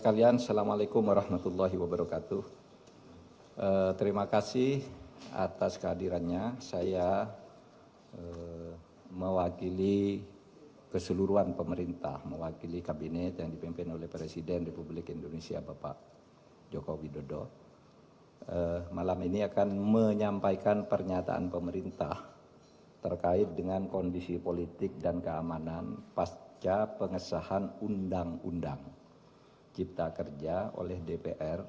sekalian, Assalamualaikum warahmatullahi wabarakatuh. Terima kasih atas kehadirannya. Saya mewakili keseluruhan pemerintah, mewakili kabinet yang dipimpin oleh Presiden Republik Indonesia Bapak Joko Widodo. Malam ini akan menyampaikan pernyataan pemerintah terkait dengan kondisi politik dan keamanan pasca pengesahan Undang-Undang Cipta Kerja oleh DPR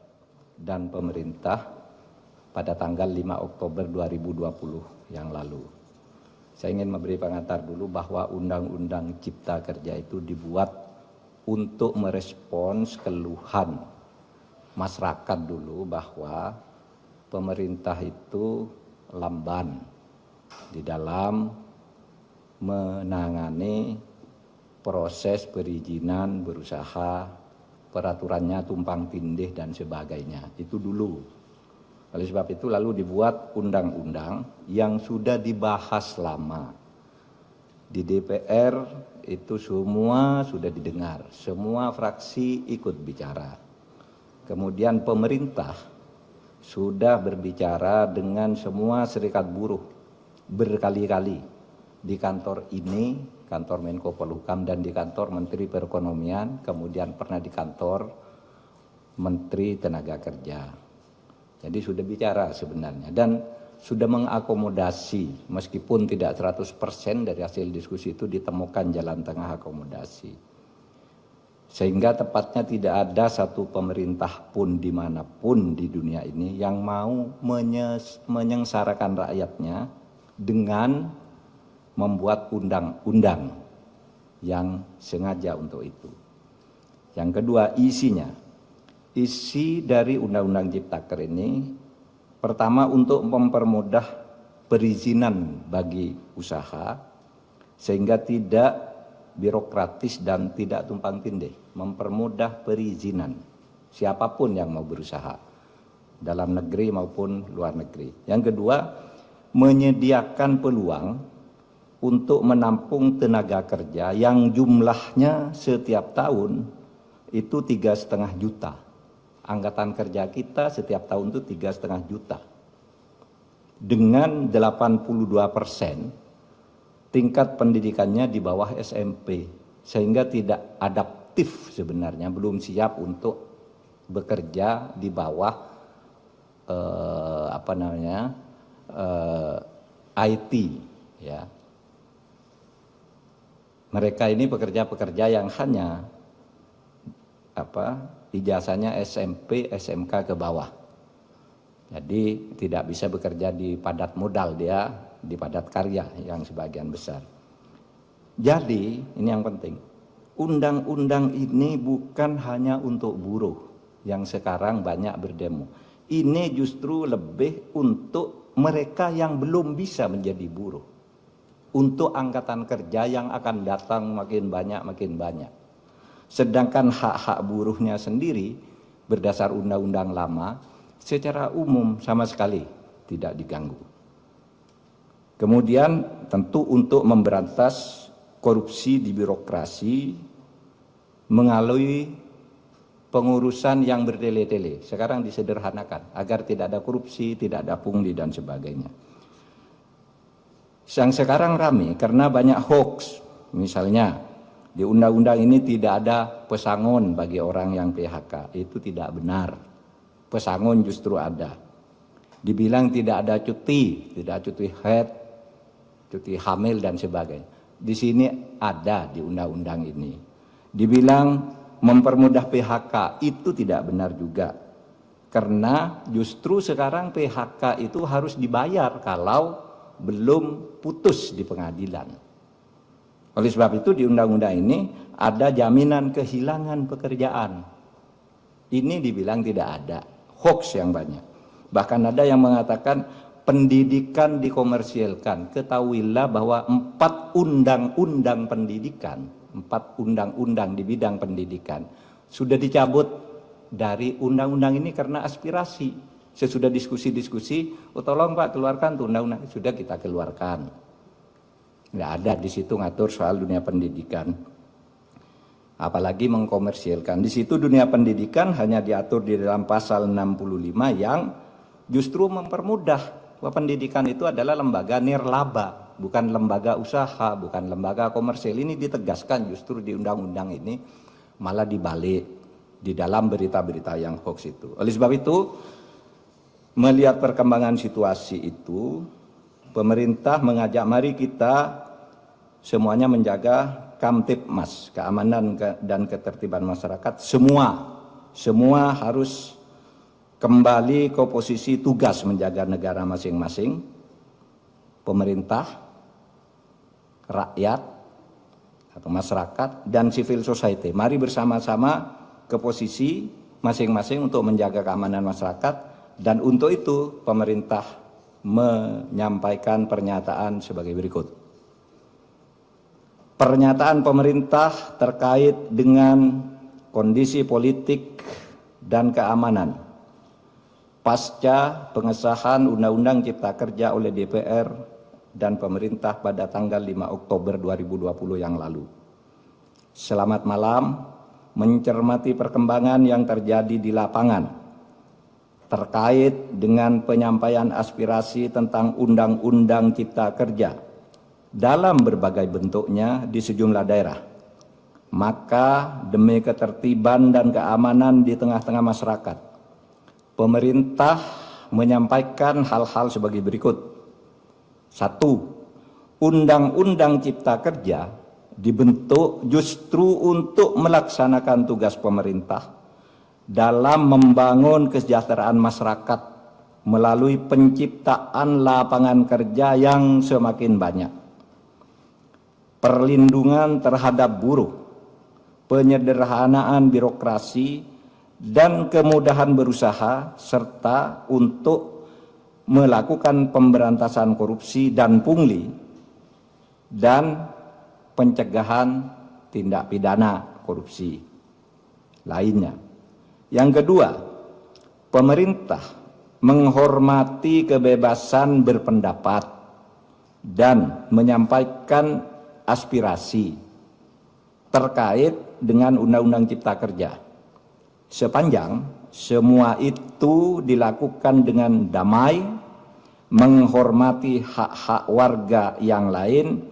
dan pemerintah pada tanggal 5 Oktober 2020 yang lalu. Saya ingin memberi pengantar dulu bahwa Undang-Undang Cipta Kerja itu dibuat untuk merespons keluhan masyarakat dulu bahwa pemerintah itu lamban di dalam menangani proses perizinan berusaha, peraturannya tumpang tindih dan sebagainya. Itu dulu. Oleh sebab itu lalu dibuat undang-undang yang sudah dibahas lama. Di DPR itu semua sudah didengar, semua fraksi ikut bicara. Kemudian pemerintah sudah berbicara dengan semua serikat buruh berkali-kali di kantor ini, kantor Menko Polhukam, dan di kantor Menteri Perekonomian, kemudian pernah di kantor Menteri Tenaga Kerja. Jadi sudah bicara sebenarnya dan sudah mengakomodasi, meskipun tidak 100% dari hasil diskusi itu ditemukan jalan tengah akomodasi. Sehingga tepatnya tidak ada satu pemerintah pun dimanapun di dunia ini yang mau menyengsarakan rakyatnya dengan membuat undang-undang yang sengaja untuk itu. Yang kedua, isinya. Isi dari Undang-Undang Ciptaker ini pertama untuk mempermudah perizinan bagi usaha sehingga tidak birokratis dan tidak tumpang tindih, mempermudah perizinan siapapun yang mau berusaha dalam negeri maupun luar negeri. Yang kedua, menyediakan peluang untuk menampung tenaga kerja yang jumlahnya setiap tahun itu 3,5 juta. Angkatan kerja kita setiap tahun itu 3,5 juta. Dengan 82% tingkat pendidikannya di bawah SMP, sehingga tidak adaptif sebenarnya, belum siap untuk bekerja di bawah IT, ya. Mereka ini pekerja-pekerja yang hanya ijazahnya SMP, SMK ke bawah. Jadi tidak bisa bekerja di padat modal, dia di padat karya yang sebagian besar. Jadi ini yang penting. Undang-undang ini bukan hanya untuk buruh yang sekarang banyak berdemo. Ini justru lebih untuk mereka yang belum bisa menjadi buruh. Untuk angkatan kerja yang akan datang makin banyak. Sedangkan hak-hak buruhnya sendiri berdasar undang-undang lama secara umum sama sekali tidak diganggu. Kemudian tentu untuk memberantas korupsi di birokrasi melalui pengurusan yang bertele-tele. Sekarang disederhanakan agar tidak ada korupsi, tidak ada pungli dan sebagainya. Yang sekarang ramai karena banyak hoax. Misalnya di undang-undang ini tidak ada pesangon bagi orang yang PHK. Itu tidak benar. Pesangon justru ada. Dibilang tidak ada cuti, tidak cuti haid, cuti hamil dan sebagainya. Di sini ada di undang-undang ini. Dibilang mempermudah PHK, itu tidak benar juga. Karena justru sekarang PHK itu harus dibayar kalau belum putus di pengadilan. Oleh sebab itu di undang-undang ini ada jaminan kehilangan pekerjaan. Ini dibilang tidak ada, hoax yang banyak. Bahkan ada yang mengatakan pendidikan dikomersilkan. Ketahuilah bahwa 4 undang-undang pendidikan, 4 undang-undang di bidang pendidikan sudah dicabut dari undang-undang ini karena aspirasi. Sesudah diskusi-diskusi, tolong Pak keluarkan tuh undang-undang, sudah kita keluarkan. Nggak ada di situ ngatur soal dunia pendidikan. apalagi mengkomersilkan. Di situ dunia pendidikan hanya diatur di dalam pasal 65 yang justru mempermudah bahwa pendidikan itu adalah lembaga nirlaba, bukan lembaga usaha, bukan lembaga komersil. Ini ditegaskan justru di undang-undang ini, malah dibalik di dalam berita-berita yang hoax itu. Oleh sebab itu, melihat perkembangan situasi itu, pemerintah mengajak mari kita semuanya menjaga Kamtibmas, keamanan dan ketertiban masyarakat. Semua harus kembali ke posisi tugas menjaga negara masing-masing, pemerintah, rakyat atau masyarakat, dan civil society. Mari bersama-sama ke posisi masing-masing untuk menjaga keamanan masyarakat, dan untuk itu pemerintah menyampaikan pernyataan sebagai berikut. Pernyataan pemerintah terkait dengan kondisi politik dan keamanan pasca pengesahan Undang-Undang Cipta Kerja oleh DPR dan pemerintah pada tanggal 5 Oktober 2020 yang lalu. Selamat malam, mencermati perkembangan yang terjadi di lapangan terkait dengan penyampaian aspirasi tentang Undang-Undang Cipta Kerja dalam berbagai bentuknya di sejumlah daerah. Maka demi ketertiban dan keamanan di tengah-tengah masyarakat, pemerintah menyampaikan hal-hal sebagai berikut. 1. Undang-Undang Cipta Kerja dibentuk justru untuk melaksanakan tugas pemerintah dalam membangun kesejahteraan masyarakat melalui penciptaan lapangan kerja yang semakin banyak, perlindungan terhadap buruh, penyederhanaan birokrasi, dan kemudahan berusaha, serta untuk melakukan pemberantasan korupsi dan pungli, dan pencegahan tindak pidana korupsi lainnya. Yang kedua, pemerintah menghormati kebebasan berpendapat dan menyampaikan aspirasi terkait dengan Undang-Undang Cipta Kerja, sepanjang semua itu dilakukan dengan damai, menghormati hak-hak warga yang lain,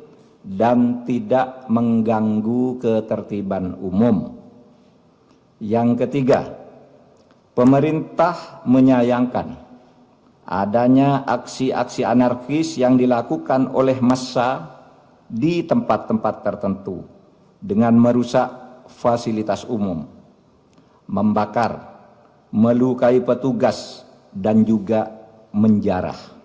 dan tidak mengganggu ketertiban umum. Yang ketiga, pemerintah menyayangkan adanya aksi-aksi anarkis yang dilakukan oleh massa di tempat-tempat tertentu dengan merusak fasilitas umum, membakar, melukai petugas, dan juga menjarah.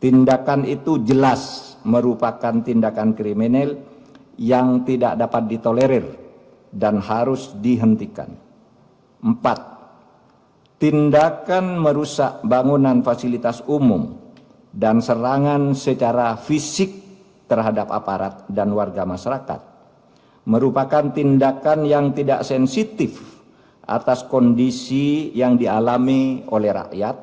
Tindakan itu jelas merupakan tindakan kriminal yang tidak dapat ditolerir dan harus dihentikan. 4. Tindakan merusak bangunan fasilitas umum dan serangan secara fisik terhadap aparat dan warga masyarakat merupakan tindakan yang tidak sensitif atas kondisi yang dialami oleh rakyat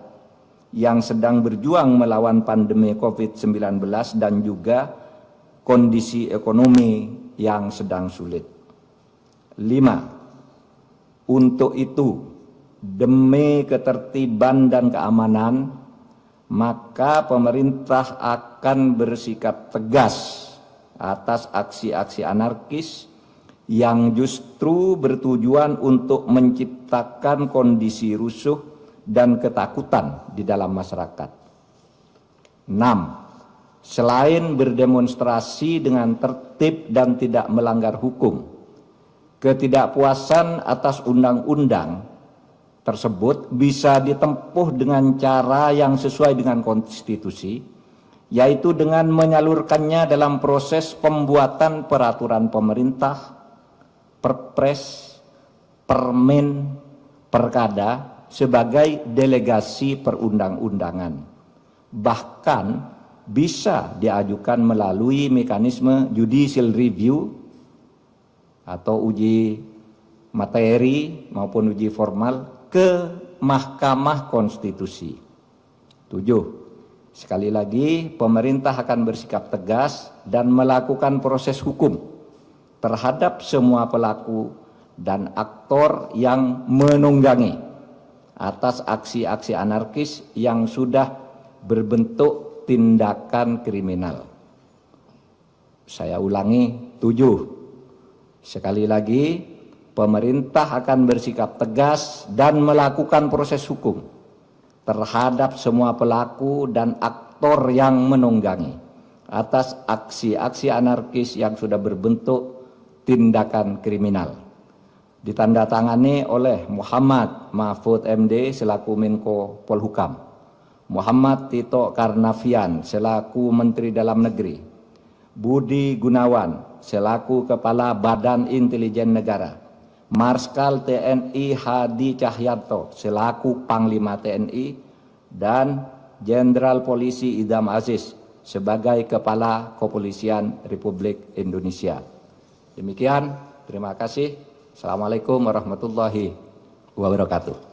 yang sedang berjuang melawan pandemi COVID-19 dan juga kondisi ekonomi yang sedang sulit. 5. Untuk itu, demi ketertiban dan keamanan, maka pemerintah akan bersikap tegas atas aksi-aksi anarkis yang justru bertujuan untuk menciptakan kondisi rusuh dan ketakutan di dalam masyarakat. 6. Selain berdemonstrasi dengan tertib dan tidak melanggar hukum, ketidakpuasan atas undang-undang tersebut bisa ditempuh dengan cara yang sesuai dengan konstitusi, yaitu dengan menyalurkannya dalam proses pembuatan peraturan pemerintah, perpres, permen, perkada sebagai delegasi perundang-undangan. Bahkan bisa diajukan melalui mekanisme judicial review atau uji materi maupun uji formal ke Mahkamah Konstitusi. 7. Sekali lagi, pemerintah akan bersikap tegas dan melakukan proses hukum terhadap semua pelaku dan aktor yang menunggangi atas aksi-aksi anarkis yang sudah berbentuk tindakan kriminal. Saya ulangi, 7. Sekali lagi, pemerintah akan bersikap tegas dan melakukan proses hukum terhadap semua pelaku dan aktor yang menunggangi atas aksi-aksi anarkis yang sudah berbentuk tindakan kriminal. Ditandatangani oleh Muhammad Mahfud MD selaku Menko Polhukam, Muhammad Tito Karnavian selaku Menteri Dalam Negeri, Budi Gunawan selaku Kepala Badan Intelijen Negara, Marskal TNI Hadi Cahyanto selaku Panglima TNI, dan Jenderal Polisi Idham Aziz sebagai Kepala Kepolisian Republik Indonesia. Demikian, terima kasih. Assalamualaikum warahmatullahi wabarakatuh.